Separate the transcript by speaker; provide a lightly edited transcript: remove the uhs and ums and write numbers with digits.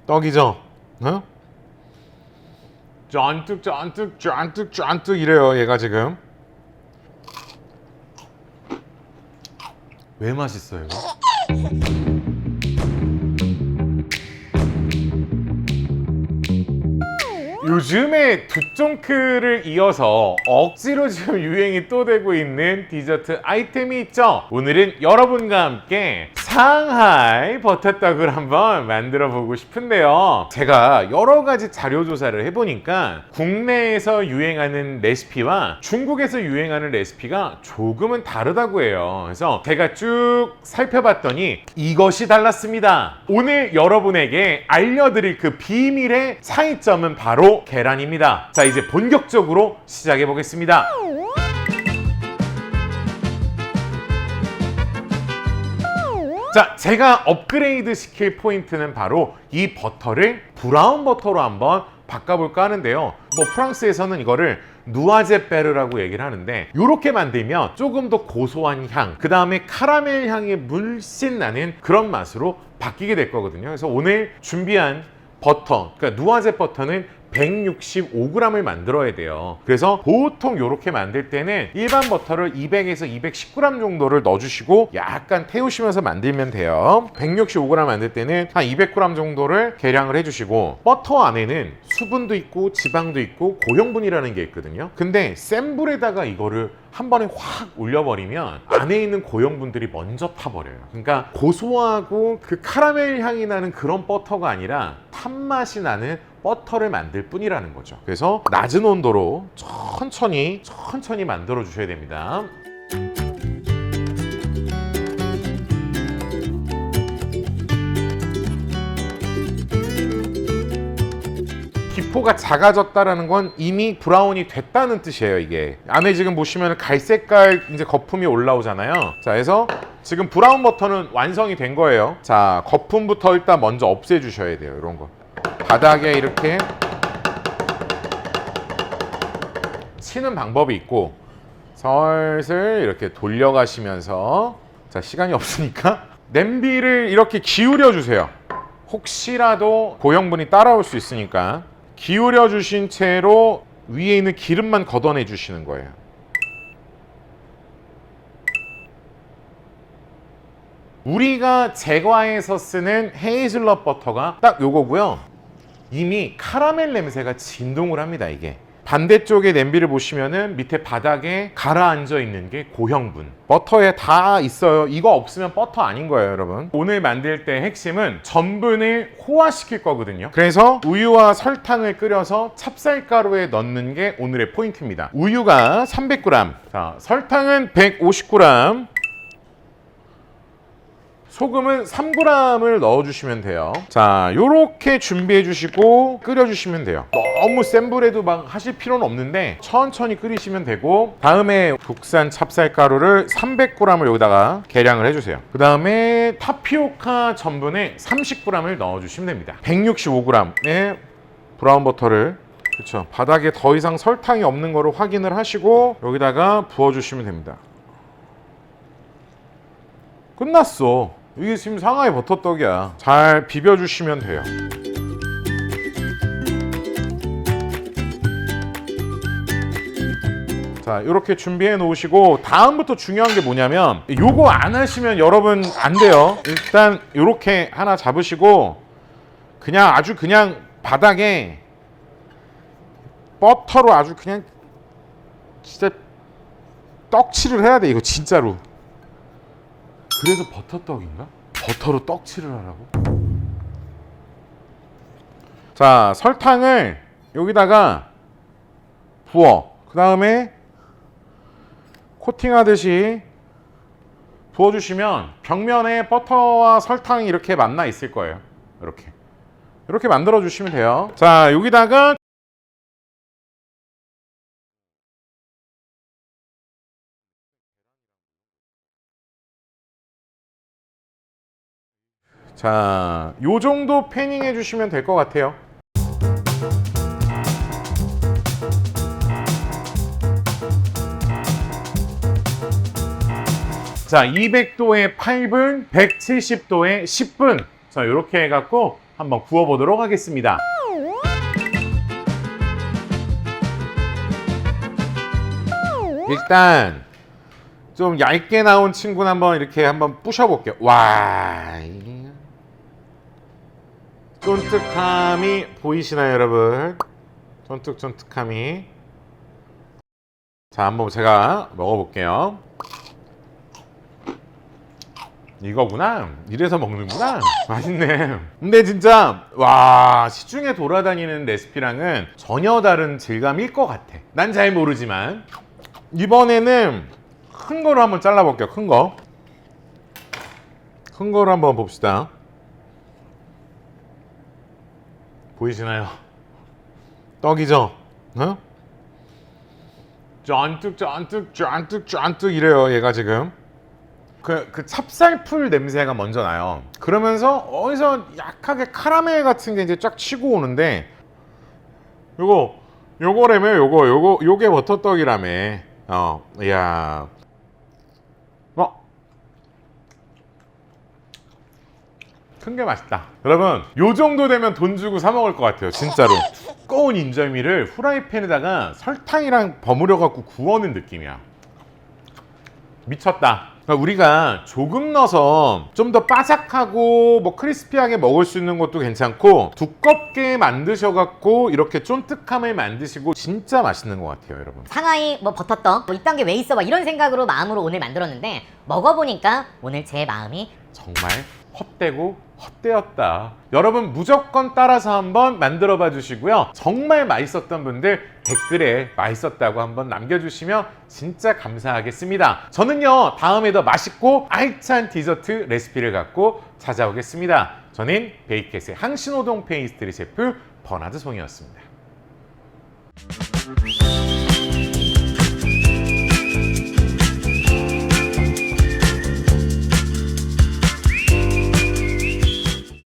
Speaker 1: 떡이죠. 어? 쫀득 이래요. 얘가 지금. 왜 맛있어요 이거? 요즘에 두쫑크를 이어서 억지로 지금 유행이 또 되고 있는 디저트 아이템이 있죠. 오늘은 여러분과 함께 상하이 버터떡을 한번 만들어 보고 싶은데요. 제가 여러 가지 자료 조사를 해보니까 국내에서 유행하는 레시피와 중국에서 유행하는 레시피가 조금은 다르다고 해요. 그래서 제가 쭉 살펴봤더니 이것이 달랐습니다. 오늘 여러분에게 알려드릴 그 비밀의 차이점은 바로 계란입니다. 자, 이제 본격적으로 시작해 보겠습니다. 자, 제가 업그레이드 시킬 포인트는 바로 이 버터를 브라운 버터로 한번 바꿔볼까 하는데요. 뭐 프랑스에서는 이거를 누아제베르라고 얘기를 하는데, 이렇게 만들면 조금 더 고소한 향, 그 다음에 카라멜 향이 물씬 나는 그런 맛으로 바뀌게 될 거거든요. 그래서 오늘 준비한 버터, 그러니까 누아제 버터는 165g을 만들어야 돼요. 그래서 보통 이렇게 만들 때는 일반 버터를 200에서 210g 정도를 넣어주시고 약간 태우시면서 만들면 돼요. 165g 만들 때는 한 200g 정도를 계량을 해주시고, 버터 안에는 수분도 있고 지방도 있고 고형분이라는 게 있거든요. 근데 센 불에다가 이거를 한 번에 확 올려버리면 안에 있는 고형분들이 먼저 타버려요. 그러니까 고소하고 그 카라멜 향이 나는 그런 버터가 아니라 탄맛이 나는 버터를 만들 뿐이라는 거죠. 그래서 낮은 온도로 천천히 만들어 주셔야 됩니다. 기포가 작아졌다라는 건 이미 브라운이 됐다는 뜻이에요. 이게 안에 지금 보시면 갈색깔 이제 거품이 올라오잖아요. 자, 그래서 지금 브라운 버터는 완성이 된 거예요. 자, 거품부터 일단 먼저 없애 주셔야 돼요. 이런 거 바닥에 이렇게 치는 방법이 있고, 슬슬 이렇게 돌려가시면서, 자, 시간이 없으니까 냄비를 이렇게 기울여 주세요. 혹시라도 고형분이 따라올 수 있으니까 기울여 주신 채로 위에 있는 기름만 걷어내 주시는 거예요. 우리가 제과에서 쓰는 헤이즐넛 버터가 딱 요거고요. 이미 카라멜 냄새가 진동을 합니다. 이게 반대쪽에 냄비를 보시면은 밑에 바닥에 가라앉아 있는 게 고형분, 버터에 다 있어요. 이거 없으면 버터 아닌 거예요, 여러분. 오늘 만들 때 핵심은 전분을 호화시킬 거거든요. 그래서 우유와 설탕을 끓여서 찹쌀가루에 넣는 게 오늘의 포인트입니다. 우유가 300g, 자, 설탕은 150g, 소금은 3g을 넣어주시면 돼요. 자, 요렇게 준비해 주시고 끓여 주시면 돼요. 너무 센 불에도 막 하실 필요는 없는데 천천히 끓이시면 되고, 다음에 국산 찹쌀가루를 300g을 여기다가 계량을 해주세요. 그 다음에 타피오카 전분에 30g을 넣어주시면 됩니다. 165g의 브라운 버터를, 그렇죠, 바닥에 더 이상 설탕이 없는 거를 확인을 하시고 여기다가 부어주시면 됩니다. 끝났어. 이게 지금 상하이 버터떡이야. 잘 비벼주시면 돼요. 자, 이렇게 준비해 놓으시고, 다음부터 중요한 게 뭐냐면, 요거 안 하시면 여러분 안 돼요. 일단 이렇게 하나 잡으시고 그냥 아주 그냥 바닥에 버터로 아주 그냥 진짜 떡칠을 해야 돼. 이거 진짜로. 그래서 버터떡인가? 버터로 떡칠을 하라고? 자, 설탕을 여기다가 부어. 그 다음에 코팅하듯이 부어주시면 벽면에 버터와 설탕이 이렇게 만나 있을 거예요. 이렇게 만들어 주시면 돼요. 자, 여기다가 자, 요 정도 패닝 해주시면 될 것 같아요. 자, 200도에 8분, 170도에 10분. 자, 이렇게 해갖고 한번 구워보도록 하겠습니다. 일단 좀 얇게 나온 친구는 한번 이렇게 한번 부셔볼게요. 와, 쫀득함이 보이시나요, 여러분? 쫀득쫀득함이. 자, 한번 제가 먹어볼게요. 이거구나. 이래서 먹는구나. 맛있네. 근데 진짜 와, 시중에 돌아다니는 레시피랑은 전혀 다른 질감일 것 같아. 난 잘 모르지만 이번에는 큰 거로 한번 잘라볼게요. 큰 거. 큰 거로 한번 봅시다. 보이시나요? 떡이죠? 어? 쫀득 이래요. 얘가 지금 그 찹쌀풀 냄새가 먼저 나요. 그러면서 어디서 약하게 카라멜 같은 게 이제 쫙 치고 오는데 요거라며 요게 버터떡이라며. 이야. 큰 게 맛있다. 여러분, 요 정도 되면 돈 주고 사 먹을 것 같아요. 진짜로. 두꺼운 인절미를 후라이팬에다가 설탕이랑 버무려 갖고 구워낸 느낌이야. 미쳤다. 우리가 조금 넣어서 좀 더 바삭하고 뭐 크리스피하게 먹을 수 있는 것도 괜찮고, 두껍게 만드셔갖고 이렇게 쫀득함을 만드시고 진짜 맛있는 것 같아요, 여러분.
Speaker 2: 상하이 뭐 버터떡 뭐 이딴 게 왜 있어 막 이런 생각으로 마음으로 오늘 만들었는데, 먹어보니까 오늘 제 마음이
Speaker 1: 정말 헛되고 헛되었다. 여러분 무조건 따라서 한번 만들어 봐 주시고요. 정말 맛있었던 분들 댓글에 맛있었다고 한번 남겨주시면 진짜 감사하겠습니다. 저는요, 다음에 더 맛있고 알찬 디저트 레시피를 갖고 찾아오겠습니다. 저는 베이켓의 항신호동 페이스트리 셰프 버나드 송이었습니다.